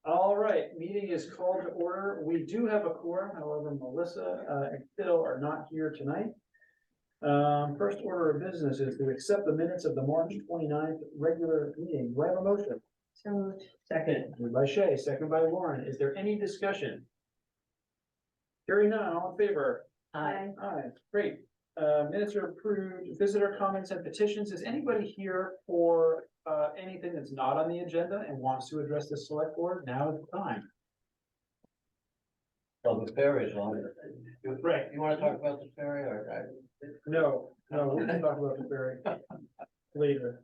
All right, meeting is called to order. We do have a quorum, however, Melissa and Phil are not here tonight. First order of business is to accept the minutes of the March 29th regular meeting. Do I have a motion? So moved. Second. Moved by Shay, second by Lauren. Is there any discussion? Hearing none, all in favor? Aye. Aye, great. Minutes are approved. Visitor comments and petitions. Is anybody here for anything that's not on the agenda and wants to address the select board? Now is the time. Well, the ferry is on it. Right. You wanna talk about the ferry or? No, we can talk about the ferry later.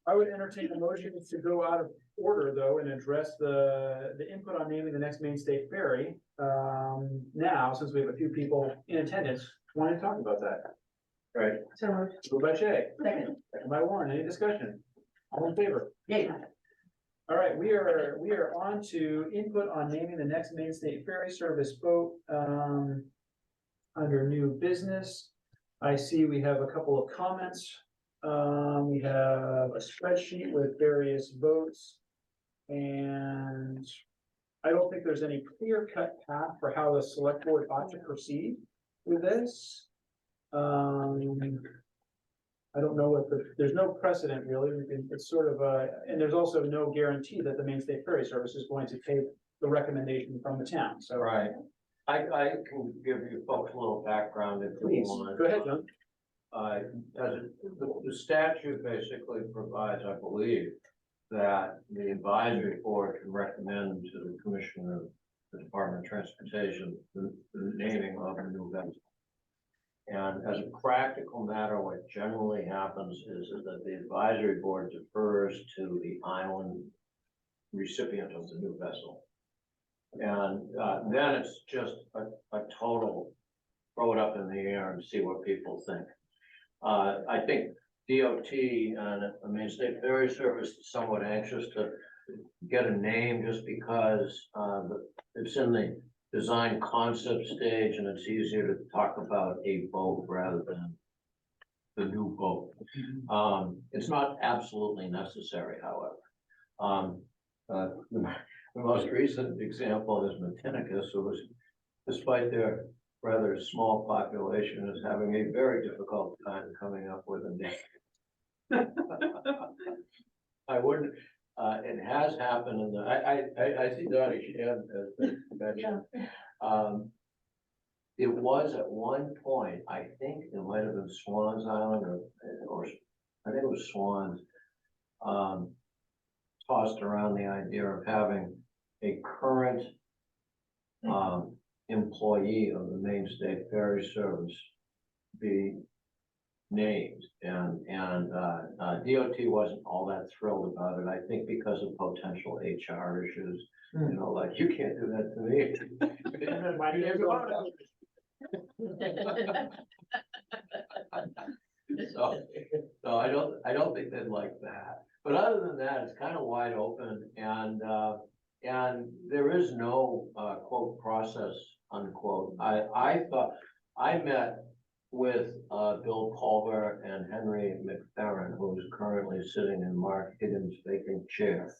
I would entertain a motion to go out of order though and address the input on naming the next Main State Ferry. Now, since we have a few people in attendance, want to talk about that. Right. So moved. Moved by Shay, Second. second by Warren. Any discussion? All in favor? Yay. All right, we are on to input on naming the next Main State Ferry Service boat. Under new business, I see we have a couple of comments. We have a spreadsheet with various votes. And I don't think there's any clear-cut path for how the select board ought to proceed with this. I don't know there's no precedent really. It's sort of and there's also no guarantee that the Main State Ferry Service is going to take the recommendation from the town, so. Right. I can give you folks a little background if you Please, want. go ahead, John. The statute basically provides, I believe, that the advisory board can recommend to the commissioner of the Department of Transportation the naming of a new vessel. And as a practical matter, what generally happens is that the advisory board defers to the island recipient of the new vessel. And then it's just a total throw it up in the air and see what people think. I think DOT and the Main State Ferry Service is somewhat anxious to get a name just because it's in the design concept stage and it's easier to talk about a boat rather than the new boat. It's not absolutely necessary, however. The most recent example is Matinicus, who was, despite their rather small population, is having a very difficult time coming up with a name. I wouldn't, it has happened in the, I see Dottie Shan as mentioned. It was at one point, I think it might have been Swans Island or I think it was Swans, tossed around the idea of having a current employee of the Main State Ferry Service be named, and DOT wasn't all that thrilled about it. I think because of potential HR issues, you know, like you can't do that to me. So I don't think they'd like that. But other than that, it's kind of wide open, and there is no quote process unquote. I thought I met with Bill Culver and Henry McFerrin, who is currently sitting in Mark Higgins' vacant chair,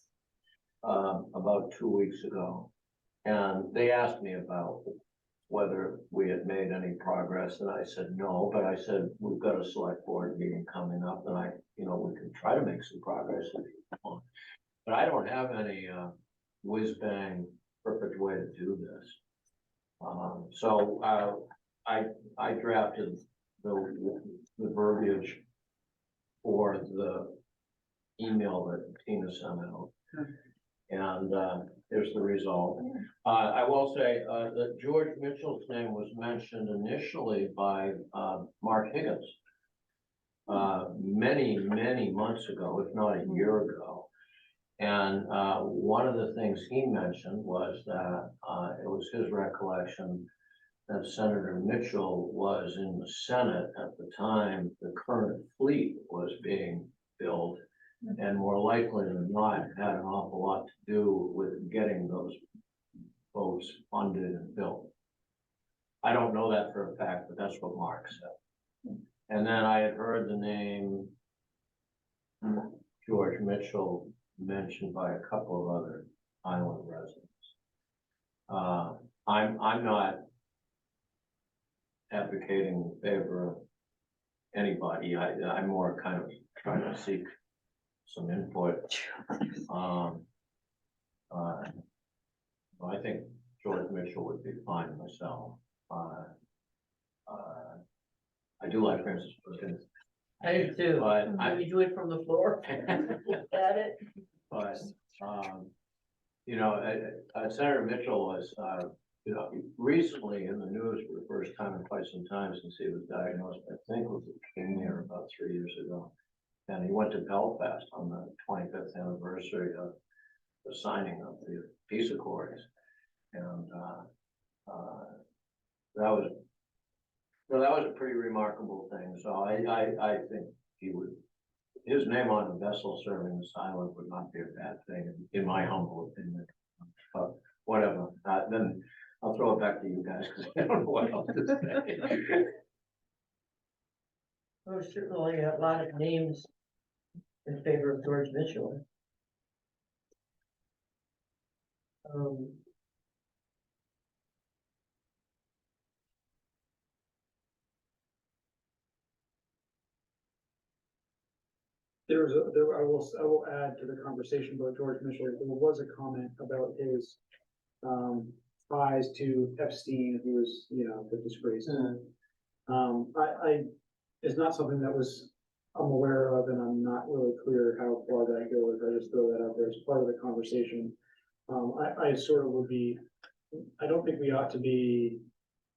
about 2 weeks ago, and they asked me about whether we had made any progress, and I said no, but I said we've got a select board meeting coming up, and we can try to make some progress if you want. But I don't have any whiz bang perfect way to do this. So I drafted the verbiage for the email that Tina sent out. And here's the result. I will say that George Mitchell's name was mentioned initially by Mark Higgins many months ago, if not a year ago. And one of the things he mentioned was that it was his recollection that Senator Mitchell was in the Senate at the time the current fleet was being built, and more likely than not had an awful lot to do with getting those boats funded and built. I don't know that for a fact, but that's what Mark said. And then I had heard the name George Mitchell mentioned by a couple of other island residents. I'm not advocating in favor of anybody. I'm more kind of trying to seek some input. I think George Mitchell would be fine myself. I do like Francis Perkins, I do too. but Can we do it from the floor? At it? but, you know, Senator Mitchell was, you know, recently in the news for the first time in quite some time since he was diagnosed, I think with leukemia about 3 years ago. And he went to Belfast on the 25th anniversary of the signing of the peace accords. And that was a pretty remarkable thing. So I think he would, his name on a vessel serving this island would not be a bad thing, in my humble opinion. But whatever, then I'll throw it back to you guys because I don't know what else to say. There's certainly a lot of names in favor of George Mitchell. I will add to the conversation about George Mitchell, there was a comment about his ties to Epstein, who was, you know, the disgrace. It's not something that I'm aware of, and I'm not really clear how far that goes. I just throw that out there as part of the conversation. I sort of would be, I don't think we ought to be,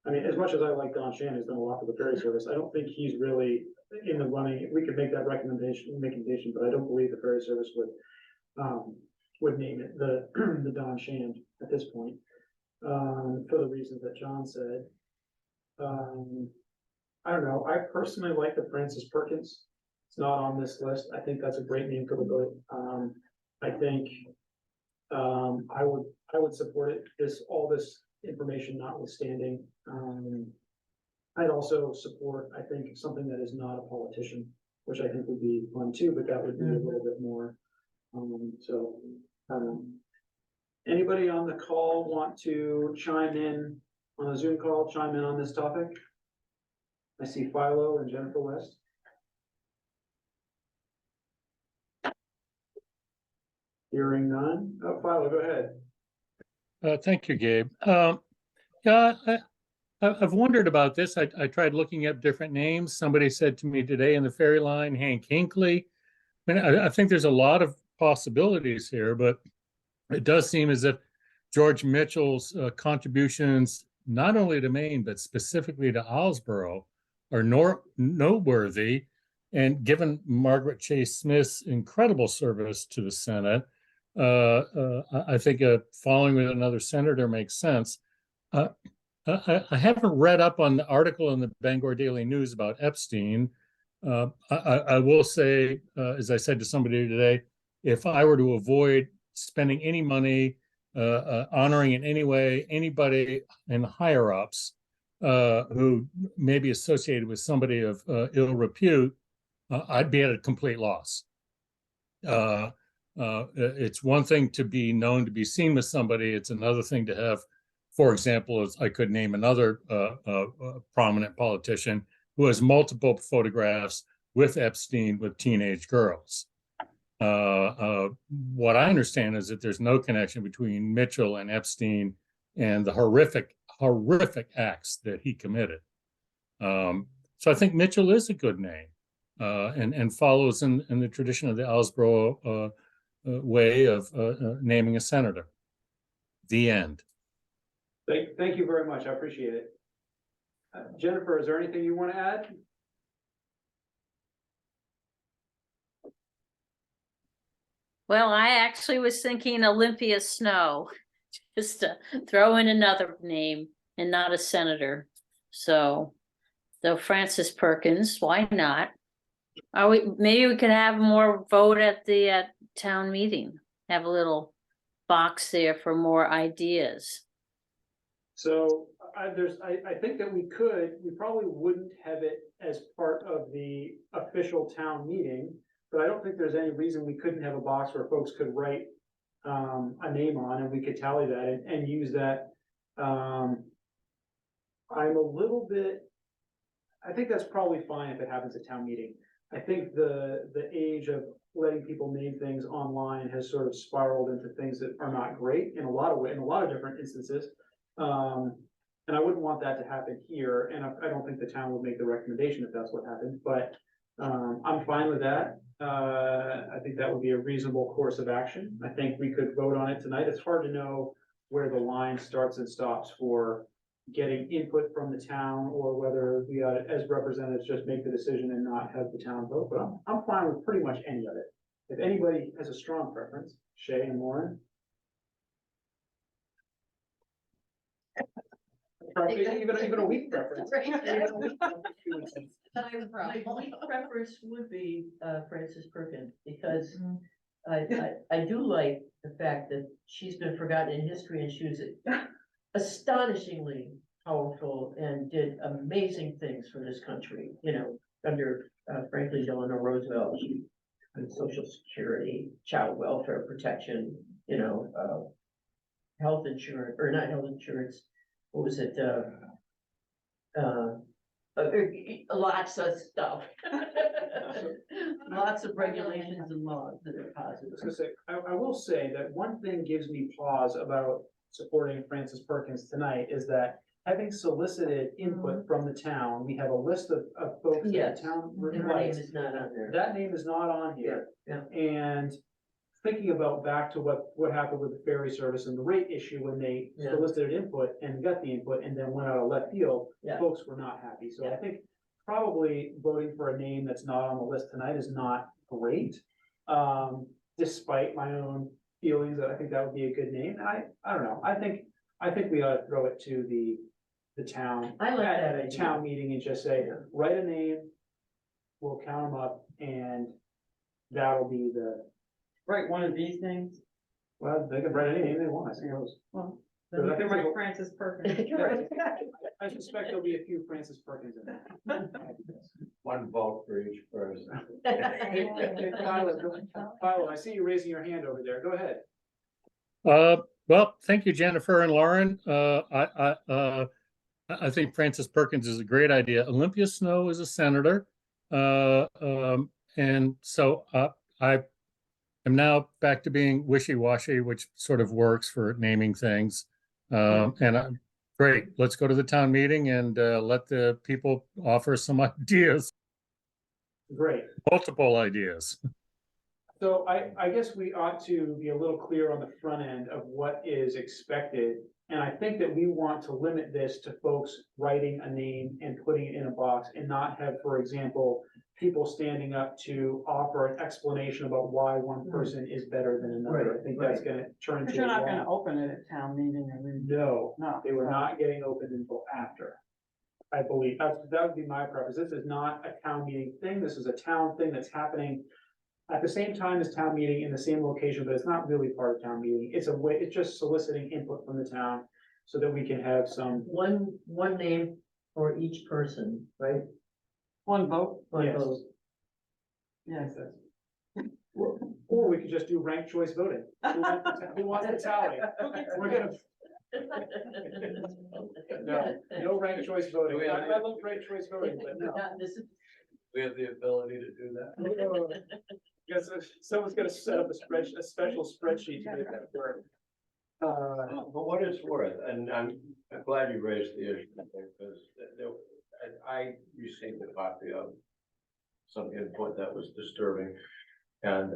I mean, as much as I like Don Shan, has done a lot for the ferry service, I don't think he's really in the running. We could make that recommendation, but I don't believe the ferry service would name it the Don Shan at this point, for the reasons that John said. I don't know. I personally like the Francis Perkins. It's not on this list. I think that's a great name for the boat. I think I would support it. All this information notwithstanding. I'd also support, I think, something that is not a politician, which I think would be fun too, but that would be a little bit more. So I don't know. Anybody on the call want to chime in on a Zoom call, chime in on this topic? I see Philo and Jennifer West. Hearing none. Oh, Philo, go ahead. Thank you, Gabe. Yeah, I've wondered about this. I tried looking up different names. Somebody said to me today in the ferry line, Hank Hinckley. I mean, I think there's a lot of possibilities here, but it does seem as if George Mitchell's contributions, not only to Maine, but specifically to Islesboro, are noteworthy. And given Margaret Chase Smith's incredible service to the Senate, I think following with another senator makes sense. I haven't read up on the article in the Bangor Daily News about Epstein. I will say, as I said to somebody today, if I were to avoid spending any money, honoring in any way anybody in higher ups who may be associated with somebody of ill repute, I'd be at a complete loss. It's one thing to be known to be seen with somebody. It's another thing to have, for example, as I could name another prominent politician who has multiple photographs with Epstein with teenage girls. What I understand is that there's no connection between Mitchell and Epstein and the horrific acts that he committed. So I think Mitchell is a good name and follows in the tradition of the Islesboro way of naming a senator. The end. Thank you very much. I appreciate it. Jennifer, is there anything you want to add? Well, I actually was thinking Olympia Snow, just to throw in another name and not a senator. So Francis Perkins, why not? Maybe we could have more vote at the town meeting, have a little box there for more ideas. So I think that we probably wouldn't have it as part of the official town meeting, but I don't think there's any reason we couldn't have a box where folks could write a name on, and we could tally that and use that. I'm a little bit, I think that's probably fine if it happens at town meeting. I think the age of letting people name things online has sort of spiraled into things that are not great in a lot of way, in a lot of different instances. And I wouldn't want that to happen here, and I don't think the town would make the recommendation if that's what happened, but I'm fine with that. I think that would be a reasonable course of action. I think we could vote on it tonight. It's hard to know where the line starts and stops for getting input from the town, or whether we ought, as representatives, just make the decision and not have the town vote, but I'm fine with pretty much any of it. If anybody has a strong preference, Shay and Lauren. Even a weak preference. My weak preference would be Frances Perkins, because I do like the fact that she's been forgotten in history, and she was astonishingly powerful and did amazing things for this country, you know, under frankly Delano Roosevelt. She had Social Security, child welfare protection, you know, health insurance, or not health insurance, what was it, lots of stuff. Lots of regulations and laws that are I was positive. gonna say, I will say that one thing gives me pause about supporting Frances Perkins tonight is that having solicited input from the town, we have a list of folks that Yes. the town Her name likes. is not on there. That name is not on here. Yeah, And thinking about back to what happened with the ferry service and the rate issue when they Yeah. solicited input and got the input and then went out of left field, Yeah. folks were not happy. So I Yeah. think probably voting for a name that's not on the list tonight is not great. Despite my own feelings that I think that would be a good name. And I don't know, I think we ought to throw it to the town. I like at that a idea. town meeting and just say, Yeah. write a name, we'll count them up, and that'll be the, Write one of these names. well, they can write any name they want, I suppose. Well, But then you I can think write we'll- Frances Perkins. I suspect there'll be a few Frances Perkins in there. One vote for each person. Hey, Tyler, I see you raising your hand over there, go ahead. Well, thank you, Jennifer and Lauren. I think Frances Perkins is a great idea. Olympia Snow is a senator. And so I am now back to being wishy-washy, which sort of works for naming things. Great, let's go to the town meeting and let the people offer some ideas, Great. multiple ideas. So I guess we ought to be a little clear on the front end of what is expected. And I think that we want to limit this to folks writing a name and putting it in a box and not have, for example, people standing up to offer an explanation about why one person is better than another. I think that's gonna turn But into you're a not gonna long. open it at town meeting, I mean, No, no. they were not getting opened until after. I believe, that would be my preference. This is not a town meeting thing. This is a town thing that's happening at the same time as town meeting in the same location, but it's not really part of town meeting. It's a way, it's just soliciting input from the town so that we can have some. One name for each person, right? One vote, One Yes. vote. yes. Or we could just do ranked choice voting. Who wants the tally? We're gonna, no ranked choice voting. Do we have I love ranked choice voting, but no. This is- We have the ability to do that. Guess someone's gonna set up a special spreadsheet to make that work. But what it's worth, and I'm glad you raised the issue, because I received a copy of some input that was disturbing. And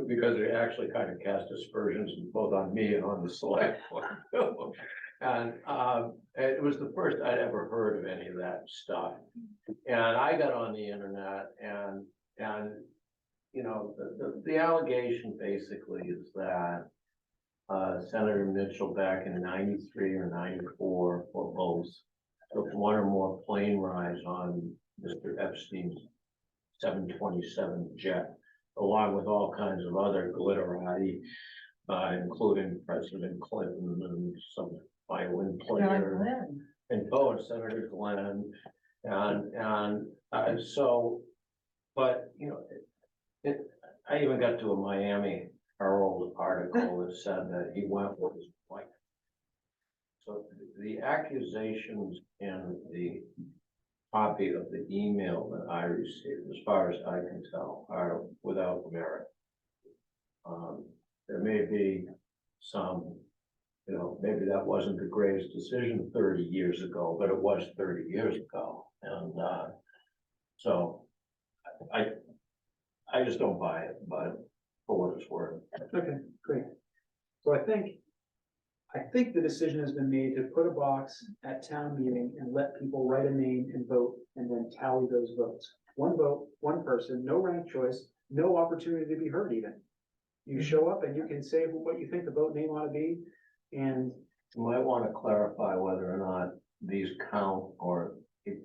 because it actually kind of cast aspersions both on me and on the select board. And it was the first I'd ever heard of any of that stuff. And I got on the internet and you know, the allegation basically is that Senator Mitchell back in 93 or 94 for both took one or more plane rides on Mr. Epstein's 727 jet, along with all kinds of other glitterati, including President Clinton and some violin player, and Senator Glenn, and so, but you know, I even got to a Miami Herald article that said that he went with his wife. So the accusations in the copy of the email that I received, as far as I can tell, are without merit. There may be some, maybe that wasn't the greatest decision 30 years ago, but it was 30 years ago. And, so I just don't buy it, but for what it's worth. Okay, great. So I think the decision has been made to put a box at town meeting and let people write a name and vote and then tally those votes. One vote, one person, no ranked choice, no opportunity to be heard even. You show up and you can say what you think the vote name ought to be, and You might want to clarify whether or not these count or. They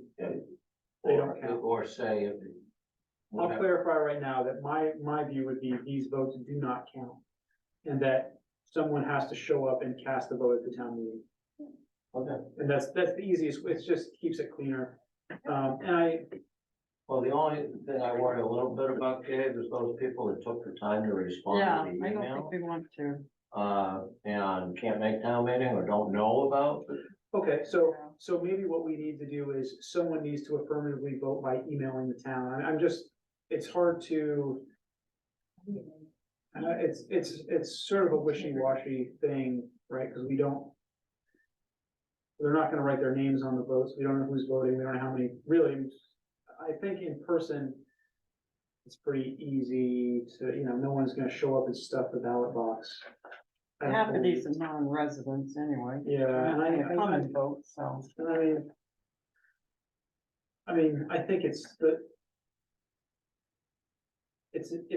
don't count. Or say. I'll clarify right now that my view would be these votes do not count. And that someone has to show up and cast a vote at the town meeting. Okay, And that's the easiest, it just keeps it cleaner. And well, the only thing I worry a little bit about, Gabe, is those people that took the time to respond Yeah, to the I don't think email. we want to. And can't make town meeting or don't know about. okay, so maybe what we need to do is someone needs to affirmatively vote by emailing the town. I'm just, it's hard to. It's sort of a wishy-washy thing, right? Because they're not gonna write their names on the votes. We don't know who's voting. We don't know how many, really. I think in person, it's pretty easy to, no one's gonna show up and stuff the ballot box. I don't Half of these believe. are non-residents anyway. Yeah, and They come I and vote, so. I think it's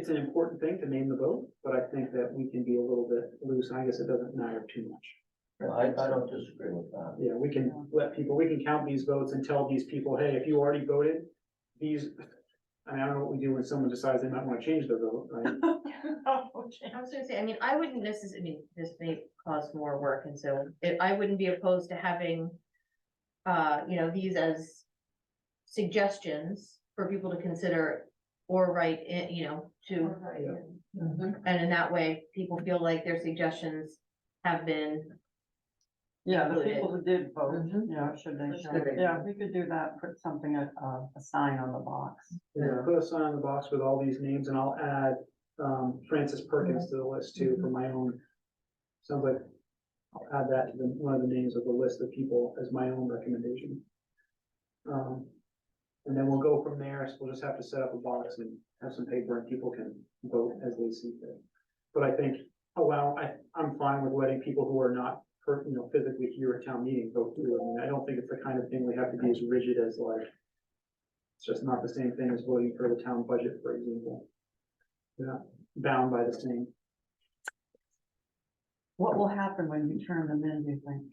an important thing to name the vote, but I think that we can be a little bit loose, and I guess it doesn't matter too much. I don't disagree with that. Yeah, we can we can count these votes and tell these people, hey, if you already voted, I don't know what we do when someone decides they might wanna change their vote, right? I was gonna say, I mean, I wouldn't necessarily, I mean, this may cause more work, and so I wouldn't be opposed to having, these as suggestions for people to consider or write in, to, and in that way, people feel like their suggestions have been, Yeah, the Included. people who did vote, Mhm. should they show, Should they? yeah, we could do that, put something, a sign on the box. Yeah, put a sign on the box with all these names, and I'll add, Francis Perkins to the list too, for my own. Sounds like I'll add that to one of the names of the list of people as my own recommendation. And then we'll go from there, so we'll just have to set up a box and have some paper and people can vote as they see fit. But I think, I'm fine with letting people who are not, physically here at town meeting vote too. I mean, I don't think it's the kind of thing we have to be as rigid as like, it's just not the same thing as voting for the town budget, for example. We're not bound by the same. What will happen when you turn them in, do you think?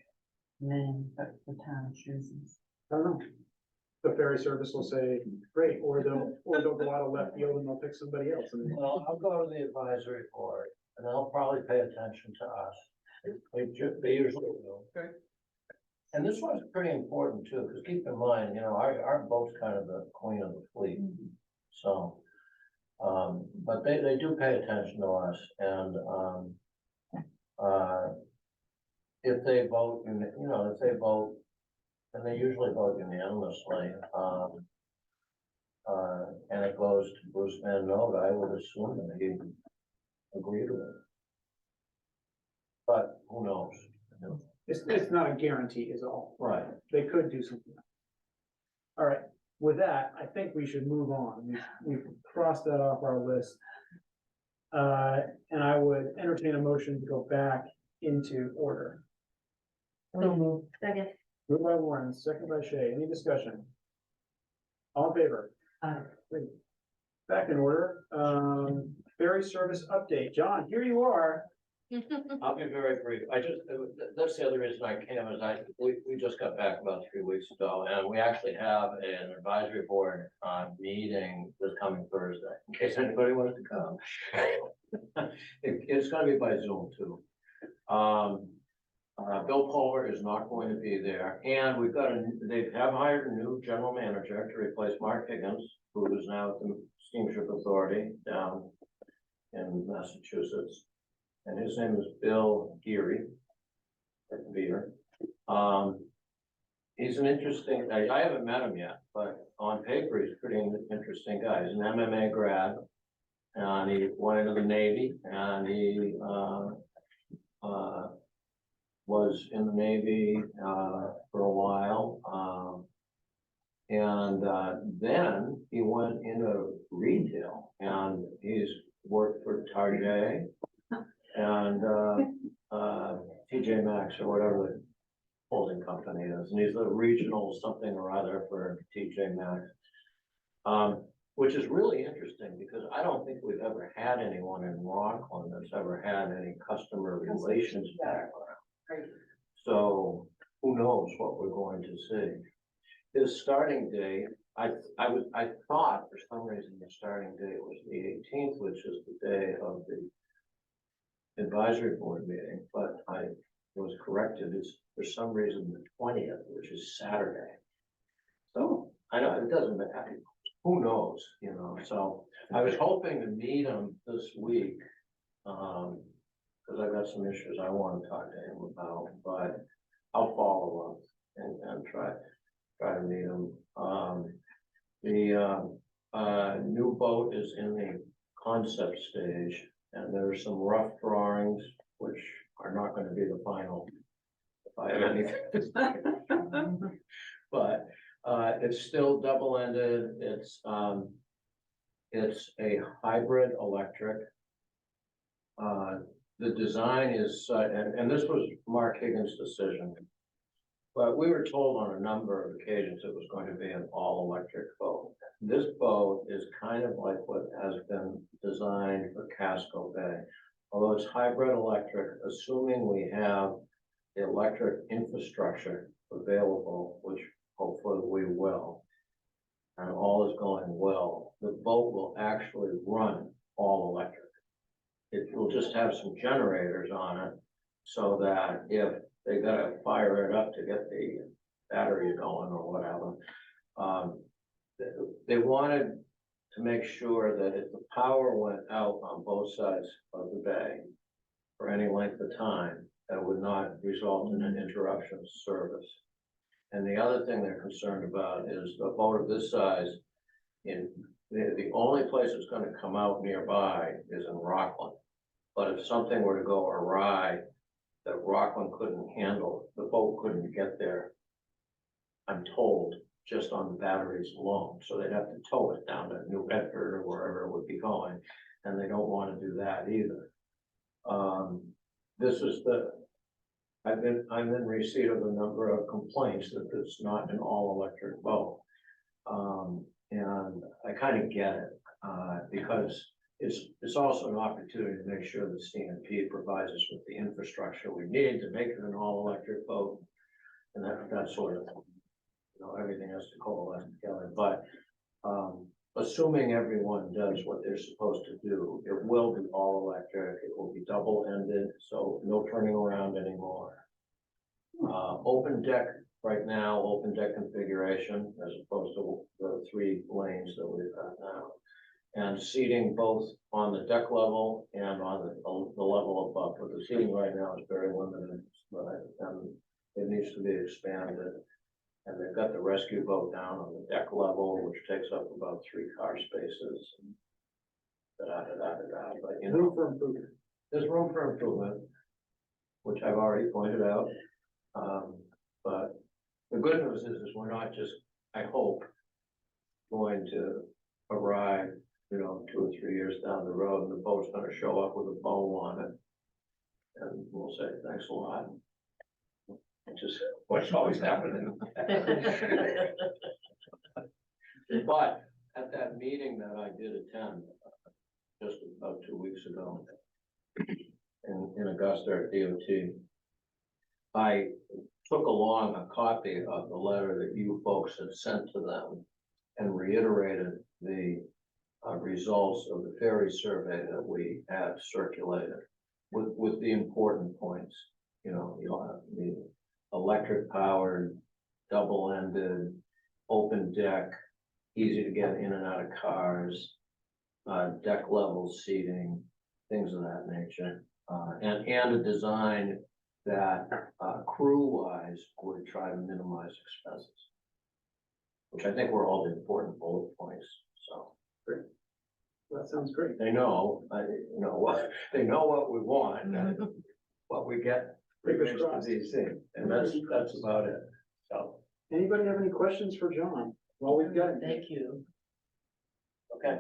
Name that the town chooses. I don't know. The ferry service will say, great, or they'll go out of left field and they'll pick somebody else. I mean, Well, I'll go to the advisory board and they'll probably pay attention to us. They usually will. Okay. And this one's pretty important too, because keep in mind, our boat's kind of the queen of the fleet. So, but they do pay attention to us and, if they vote, and they usually vote unanimously, and it goes to Bruce Van Note, I would assume that he agreed with it. But who knows? it's not a guarantee is all. Right. They could do something. All right, with that, I think we should move on. We've crossed that off our list. And I would entertain a motion to go back into order. second, Moved by Warren, second by Shay. Any discussion? All in favor? Great. Back in order. Ferry service update. John, here you are. I'll be very brief. That's the other reason I came is we just got back about 3 weeks ago and we actually have an advisory board meeting this coming Thursday, in case anybody wants to come. It's gonna be by Zoom too. Bill Polar is not going to be there and they have hired a new general manager to replace Mark Higgins, who is now at the Steamship Authority down in Massachusetts. and his name is Bill Geary. Like beer. He's an interesting, I haven't met him yet, but on paper, he's a pretty interesting guy. He's an MMA grad. And he went into the Navy and he, was in the Navy, for a while. Then he went into retail and he's worked for Target and, TJ Maxx or whatever the holding company is, and he's a regional something or other for TJ Maxx. Which is really interesting because I don't think we've ever had anyone in Rockland that's ever had any customer relations background. Right. So who knows what we're going to see. His starting date, I thought for some reason the starting date was the 18th, which is the day of the advisory board meeting, but I was corrected. It's for some reason the 20th, which is Saturday. So I know it doesn't matter. Who knows, you know, so I was hoping to meet him this week. Cause I've got some issues I want to talk to him about, but I'll follow up and try to meet him. The new boat is in the concept stage and there are some rough drawings, which are not gonna be the final. If I have anything. But it's still double-ended. It's a hybrid electric. The design is, and this was Mark Higgins' decision. But we were told on a number of occasions it was going to be an all-electric boat. This boat is kind of like what has been designed for Casco Bay. Although it's hybrid electric, assuming we have the electric infrastructure available, which hopefully we will, and all is going well, the boat will actually run all electric. It will just have some generators on it so that if they gotta fire it up to get the battery going or whatever, they wanted to make sure that if the power went out on both sides of the bay for any length of time, that would not result in an interruption of service. And the other thing they're concerned about is the boat of this size, the only place it's gonna come out nearby is in Rockland. But if something were to go awry that Rockland couldn't handle, the boat couldn't get there, I'm told, just on the batteries alone. So they'd have to tow it down to New Bedford or wherever it would be going, and they don't want to do that either. This is I'm in receipt of a number of complaints that it's not an all-electric boat. And I kind of get it, because it's also an opportunity to make sure that CNP provides us with the infrastructure we need to make it an all-electric boat. And that sort of thing. You know, everything has to coalesce together, but, assuming everyone does what they're supposed to do, it will be all electric, it will be double-ended, so no turning around anymore. Open deck right now, open deck configuration, as opposed to the 3 lanes that we've got now. And seating both on the deck level and on the level above, but the seating right now is very limited, and it needs to be expanded. And they've got the rescue boat down on the deck level, which takes up about 3 car spaces. But you know, Room for improvement. there's room for improvement, which I've already pointed out. But the good news is we're not just, I hope, going to arrive, you know, 2 or 3 years down the road, and the boat's gonna show up with a bow on it. And we'll say, thanks a lot. Which is what's always happening. But at that meeting that I did attend just about 2 weeks ago in Augusta at DOT, I took along a copy of the letter that you folks had sent to them and reiterated the results of the ferry survey that we had circulated with the important points. You know, you'll have the electric powered, double-ended, open deck, easy to get in and out of cars, deck level seating, things of that nature. And a design that, crew-wise would try to minimize expenses. Which I think were all the important bullet points, so. That sounds great. They know, they know what we want, and what we get. Fingers remains to crossed. be seen, and that's about it, so, Anybody have any questions for John? Well, we've got him. Thank you. okay.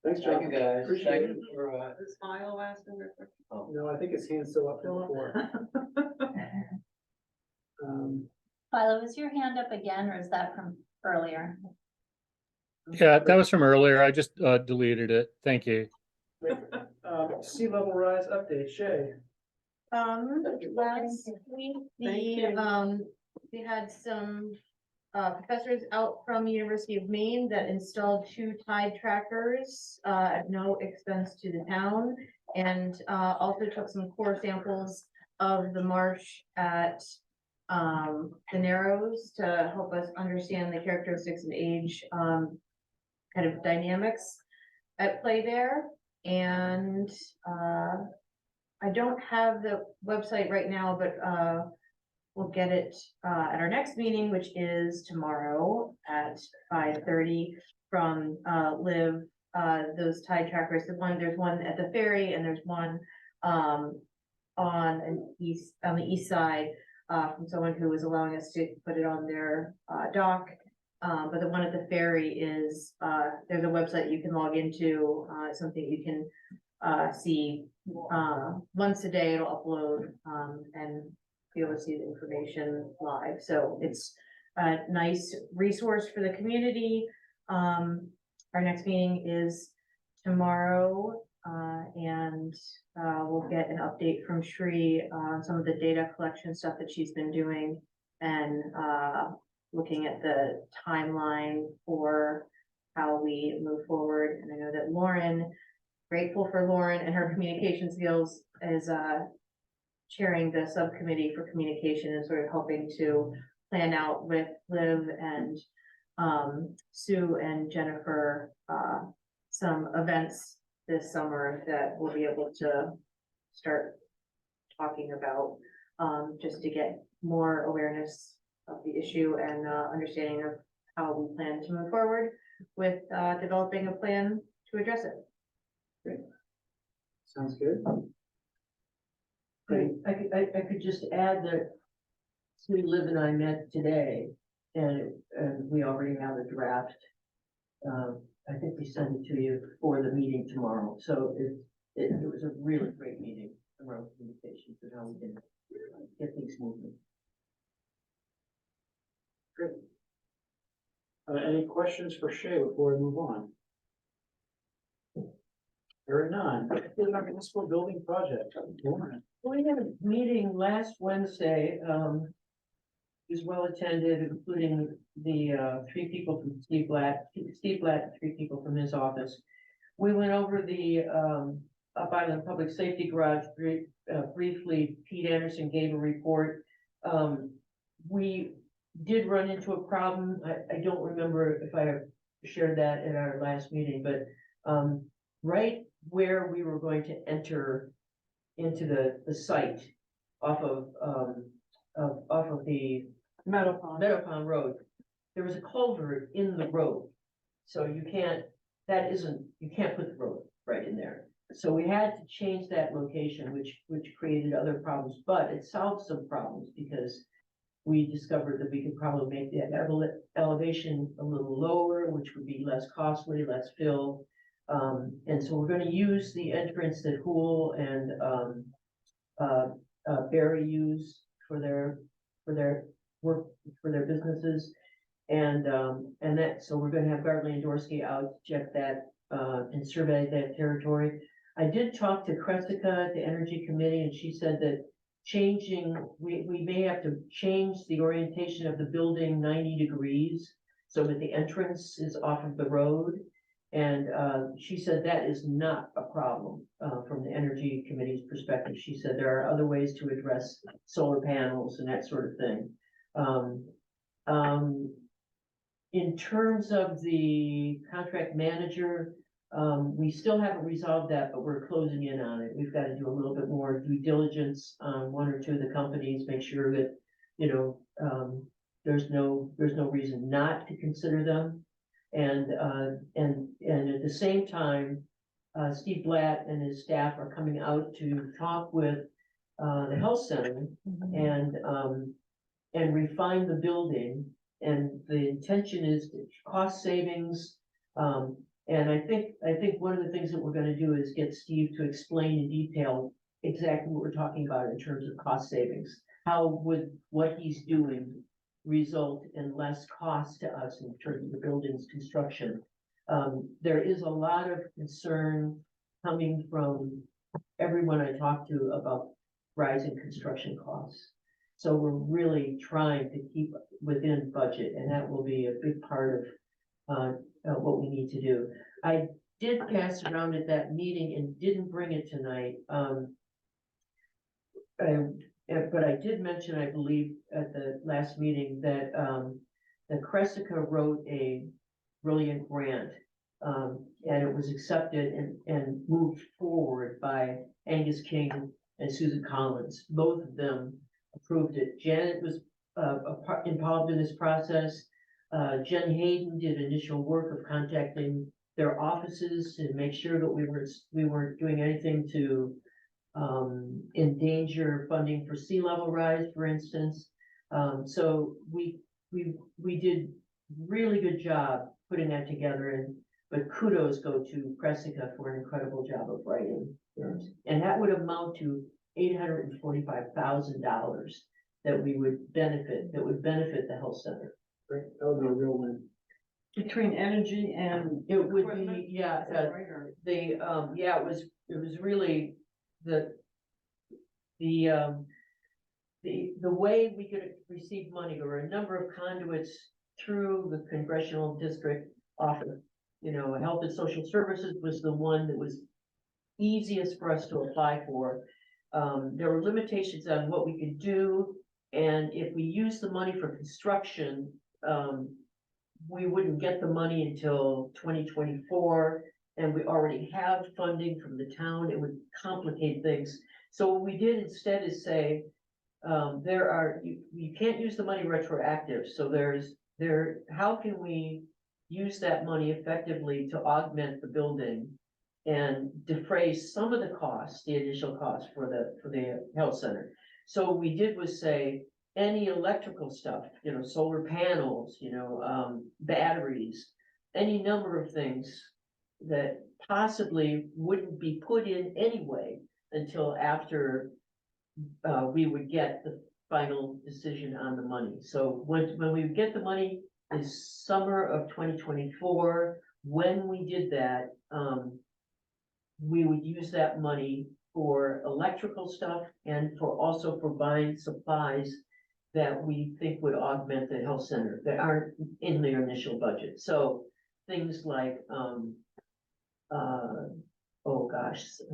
Thanks, John. Thank you, guys. Appreciate Thank you for, Is Smile asking their question? No, I think his hand's still up from before. Philo, is your hand up again, or is that from earlier? Yeah, that was from earlier. I just deleted it. Thank you. Sea level rise update, Shay. Last week, we had some professors out from the University of Maine that installed 2 tide trackers at no expense to the town. And also took some core samples of the marsh at the Narrows to help us understand the characteristics and age kind of dynamics at play there. And I don't have the website right now, but we'll get it at our next meeting, which is tomorrow at 5:30 from Liv. Those tide trackers, there's one at the ferry, and there's one on the east side from someone who was allowing us to put it on their dock. But the one at the ferry is there's a website you can log into, something you can see once a day. It'll upload and be able to see the information live. So it's a nice resource for the community. Our next meeting is tomorrow, and we'll get an update from Shri on some of the data collection stuff that she's been doing, and looking at the timeline for how we move forward. And I know that Lauren, grateful for Lauren and her communication skills, is chairing the subcommittee for communication and sort of helping to plan out with Liv and Sue and Jennifer some events this summer that we'll be able to start talking about, just to get more awareness of the issue and understanding of how we plan to move forward with developing a plan to address it. Sounds good. I could just add that Sue, Liv and I met today, and we already have a draft. I think we sent it to you for the meeting tomorrow, so it was a really great meeting around communications and how we can get things moving. Great. Any questions for Shay before we move on? There are none. Our municipal building project. Lauren. We had a meeting last Wednesday, it was well attended, including the 3 people from Steve Blatt, and 3 people from his office. We went over the Up Island Public Safety Garage briefly. Pete Anderson gave a report. We did run into a problem. I don't remember if I shared that in our last meeting, but right where we were going to enter into the site off of the Meadow Pond. Meadow Pond Road, there was a culvert in the road. So you can't put the road right in there. So we had to change that location, which created other problems, but it solved some problems because we discovered that we could probably make that elevation a little lower, which would be less costly, less fill. And so we're gonna use the entrance that Hool and Barry use for their work, for their businesses. And that, so we're gonna have Gartley and Dorsey out to check that and survey that territory. I did talk to Cressica, the Energy Committee, and she said that we may have to change the orientation of the building 90 degrees so that the entrance is off of the road. And she said that is not a problem from the Energy Committee's perspective. She said there are other ways to address solar panels and that sort of thing. In terms of the contract manager, We still haven't resolved that, but we're closing in on it. We've got to do a little bit more due diligence on one or two of the companies, make sure that, there's no reason not to consider them. And at the same time, Steve Blatt and his staff are coming out to talk with, the health center and refine the building. And the intention is cost savings. And I think one of the things that we're gonna do is get Steve to explain in detail exactly what we're talking about in terms of cost savings. How would what he's doing result in less cost to us in terms of the building's construction? There is a lot of concern coming from everyone I talk to about rising construction costs. So we're really trying to keep within budget, and that will be a big part of what we need to do. I did pass around at that meeting and didn't bring it tonight. But I did mention, I believe, at the last meeting that Cressica wrote a brilliant grant. And it was accepted and moved forward by Angus King and Susan Collins. Both of them approved it. Janet was involved in this process. Jen Hayden did initial work of contacting their offices to make sure that we weren't doing anything to endanger funding for sea level rise, for instance. So we did really good job putting that together, but kudos go to Cressica for an incredible job of writing. And that would amount to $845,000 that would benefit the health center. Great, that would be a real win. Between energy and. It would equipment, be, yeah, is that right, or- it was really the way we could receive money. There were a number of conduits through the congressional district office. Health and Social Services was the one that was easiest for us to apply for. There were limitations on what we could do, and if we used the money for construction, we wouldn't get the money until 2024, and we already have funding from the town. It would complicate things. So what we did instead is say, you can't use the money retroactive, so how can we use that money effectively to augment the building and defray some of the costs, the initial costs for the health center? So what we did was say, any electrical stuff, solar panels, batteries, any number of things that possibly wouldn't be put in anyway until after we would get the final decision on the money. So when we get the money is summer of 2024. When we did that, we would use that money for electrical stuff and also for buying supplies that we think would augment the health center that aren't in their initial budget. So things like,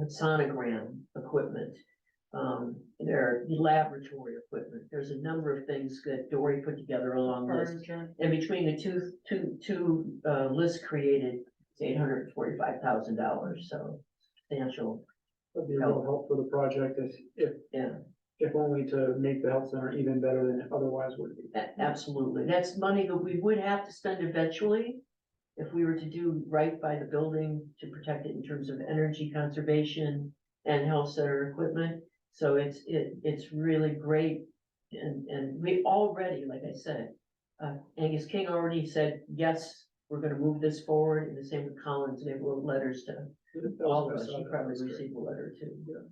sonogram equipment, their laboratory equipment. There's a number of things that Dory put together along this. Furniture. And between the two lists created, it's $845,000, so substantial. That'd be a real help for the project if only to make the health center even better than it otherwise would be. Absolutely. That's money that we would have to spend eventually if we were to do right by the building to protect it in terms of energy conservation and health center equipment. So it's really great. And we already, like I said, Angus King already said, yes, we're gonna move this forward, and the same with Collins. They wrote letters to all of us. You probably received a letter too. Yeah.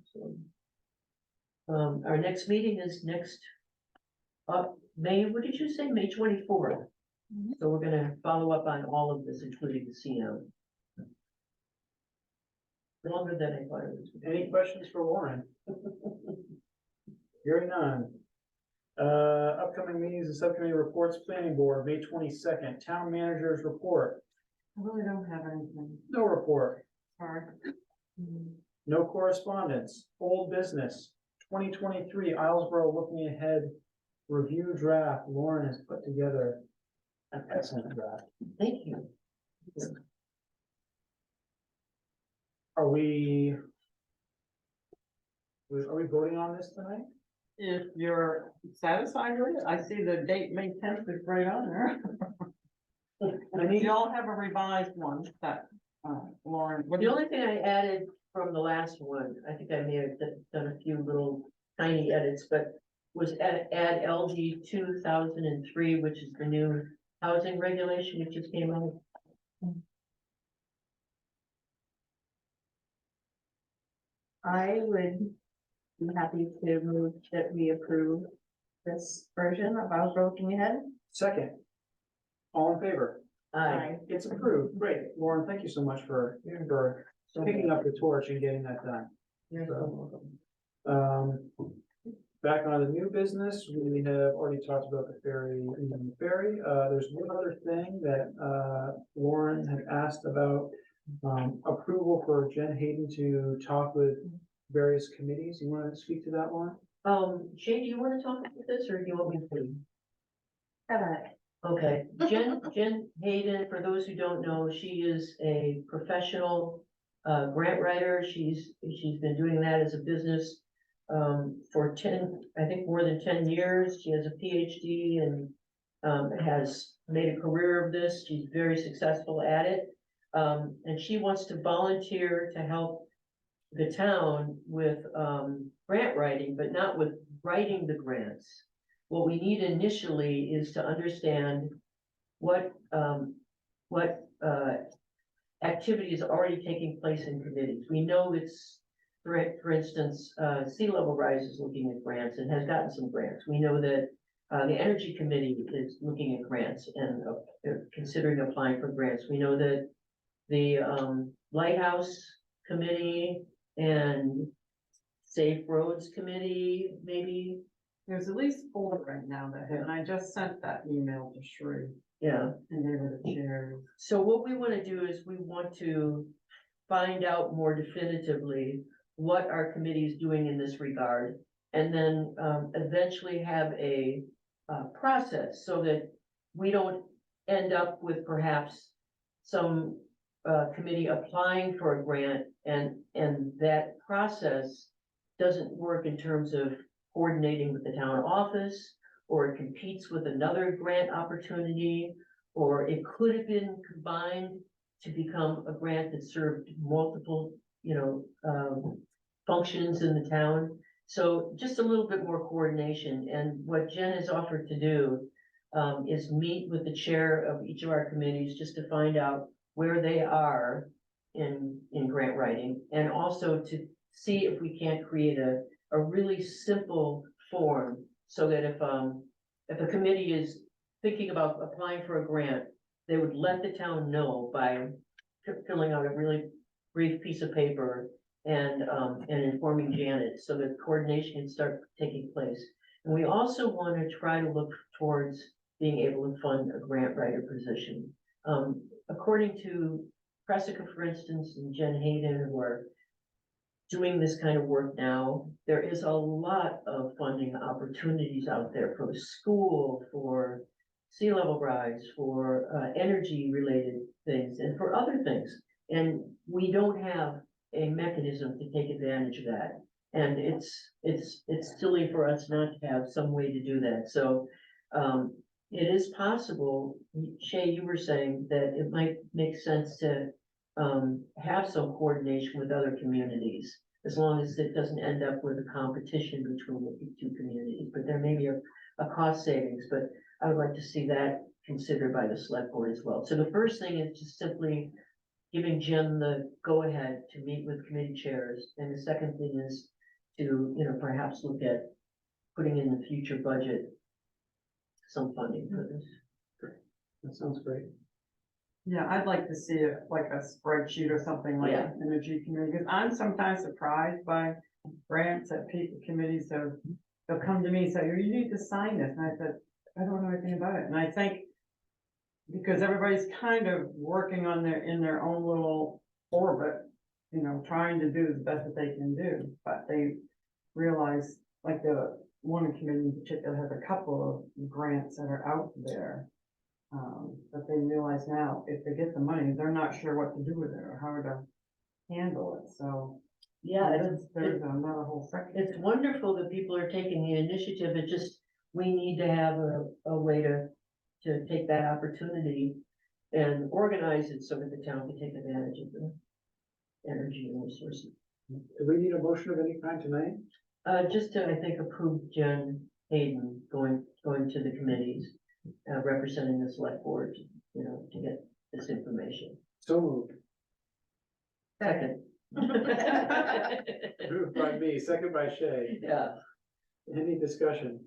So, our next meeting is next, May, what did you say? May 24th. Mhm. So we're gonna follow up on all of this, including the CM. Longer than I thought it was. Any questions for Warren? Hearing none. Upcoming meetings and subcommittee reports, planning board, May 22nd, town managers report, I really don't have anything. no report, Sorry. no correspondence, old business, 2023 Islesboro looking ahead, review draft, Lauren has put together an excellent draft. Thank you. Are we? Are we voting on this tonight? If you're satisfied with it, I see the date, May 10th is right on there. You all have a revised one that, Lauren. what The do you- only thing I added from the last one, I think I may have done a few little tiny edits, but was add LG 2003, which is the new housing regulation which just came out. I would be happy to move that we approve this version of our broken ahead. Second. All in favor? Aye. It's approved. Great. Lauren, thank you so much for picking up the torch and getting that done. You're so welcome. Back on the new business, we have already talked about the ferry. There's one other thing that, Lauren had asked about, approval for Jen Hayden to talk with various committees. You want to speak to that one? Jay, do you want to talk about this or do you want me to? Have at it. Okay, Jen Hayden, for those who don't know, she is a professional grant writer. She's been doing that as a business for I think more than 10 years. She has a PhD and has made a career of this. She's very successful at it. And she wants to volunteer to help the town with grant writing, but not with writing the grants. What we need initially is to understand what activity is already taking place in committees. We know it's, for instance, Sea Level Rise is looking at grants and has gotten some grants. We know that the Energy Committee is looking at grants and considering applying for grants. We know that the Lighthouse Committee and Safe Roads Committee, maybe. There's at least 4 right now that have, and I just sent that email to Sheree Yeah, and they were the chairs. so what we want to do is we want to find out more definitively what our committee is doing in this regard. And then eventually have a process so that we don't end up with perhaps some committee applying for a grant and that process doesn't work in terms of coordinating with the town office, or it competes with another grant opportunity, or it could have been combined to become a grant that served multiple, functions in the town. So just a little bit more coordination, and what Jen has offered to do is meet with the chair of each of our committees just to find out where they are in grant writing, and also to see if we can't create a really simple form so that if a committee is thinking about applying for a grant, they would let the town know by filling out a really brief piece of paper and informing Janet so that coordination can start taking place. And we also want to try to look towards being able to fund a grant writer position. According to Pressica, for instance, and Jen Hayden, who are doing this kind of work now, there is a lot of funding opportunities out there for the school, for sea level rise, for energy related things, and for other things. And we don't have a mechanism to take advantage of that. And it's silly for us not to have some way to do that. So it is possible, Shay, you were saying that it might make sense to have some coordination with other communities, as long as it doesn't end up with a competition between the 2 communities. But there may be a cost savings, but I would like to see that considered by the select board as well. So the first thing is just simply giving Jim the go-ahead to meet with committee chairs. And the second thing is to, perhaps look at putting in the future budget some funding for this. That sounds great. Yeah, I'd like to see it like a spreadsheet or something like Yeah. an energy committee, because I'm sometimes surprised by grants that people, committees have, they'll come to me and say, you need to sign this, and I said, I don't know anything about it, and I think because everybody's kind of working on in their own little orbit, trying to do the best that they can do, but they realize, like the one committee in particular has a couple of grants that are out there. But they realize now, if they get the money, they're not sure what to do with it or how to handle it, so. Yeah, There's another whole section. it's wonderful that people are taking the initiative. It just, we need to have a way to take that opportunity and organize it so that the town can take advantage of the energy and resources. Do we need a motion of any kind tonight? Just to, I think, approve Jen Hayden going to the committees, representing the select board, you know, to get this information. So moved. Second. Moved by me, second by Shay. Yeah. Any discussion?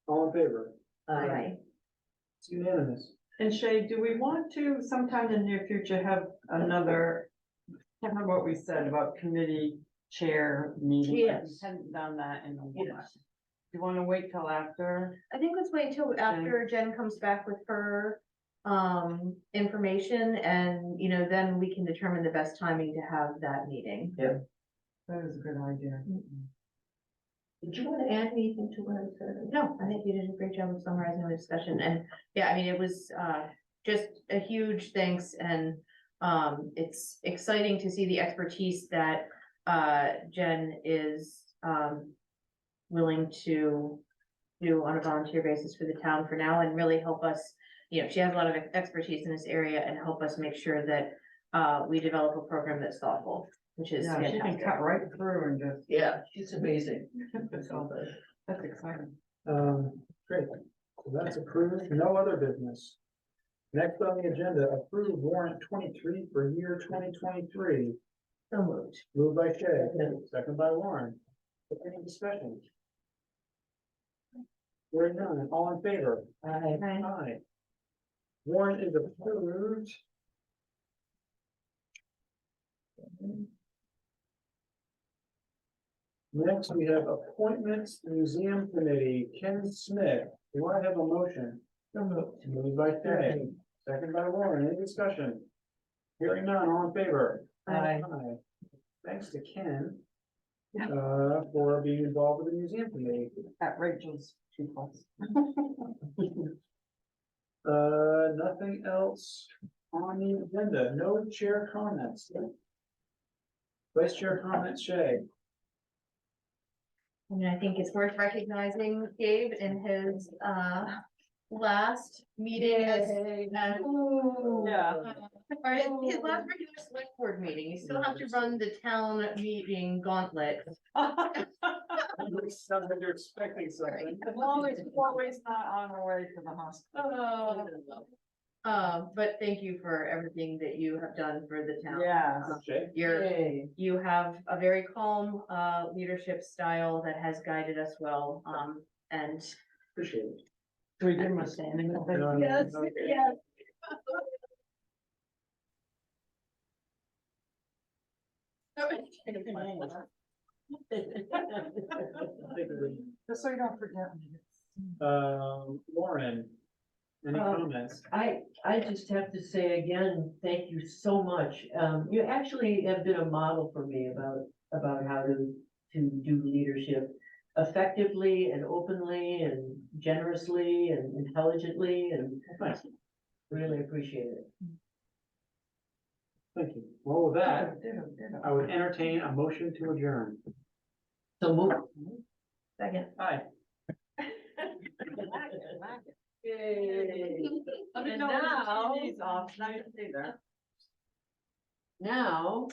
All in favor? Aye. It's unanimous. And Shay, do we want to sometime in the near future have another, can't remember what we said about committee chair meeting? Yes. We hadn't done that in a while. Yes. Do you wanna wait till after? I think let's wait until after Jen comes back with her information, and you know, then we can determine the best timing to have that meeting. That is a good idea. Did you want to add anything to what I said? No, I think you did a great job of summarizing the discussion, and yeah, I mean, it was just a huge thanks, and it's exciting to see the expertise that Jen is willing to do on a volunteer basis for the town for now, and really help us, you know, she has a lot of expertise in this area, and help us make sure that we develop a program that's thoughtful, which is Yeah, she can fantastic. cut right through and just, Yeah, she's amazing. that's exciting. Great. So that's approved. No other business. Next on the agenda, approve warrant 23 for year 2023. So moved. Moved by Shay, second by Warren. Any discussion? Hearing none, all in favor? Aye. Okay. Aye. Warrant is approved. Next, we have appointments, museum committee, Ken Smith. Do I have a motion? So moved. Moved by Shay, second by Warren. Any discussion? Hearing none, all in favor? Aye. Thanks to Ken. For being involved with the museum committee. At Rachel's 2+. Nothing else on the agenda, no chair comments. Vice chair comments, Shay. I mean, I think it's worth recognizing Gabe in his last meeting as Yeah. or his last regular select board meeting. You still have to run the town meeting gauntlet. Sounds like you're expecting something. Always not on our way to the hospital. But thank you for everything that you have done for the town. Yeah. Shay? You have a very calm leadership style that has guided us well, and Appreciate it. Do we give him a standing ovation? Yes, yes. Just so you don't forget me. Lauren, any comments? I just have to say again, thank you so much. You actually have been a model for me about how to do leadership effectively and openly and generously and intelligently, and Thanks. really appreciate it. Thank you. Well, with that, Ditto. I would entertain a motion to adjourn. So move. Second. Aye. Yay. Let me And know when the now- TV's off. Nice to see that. Now,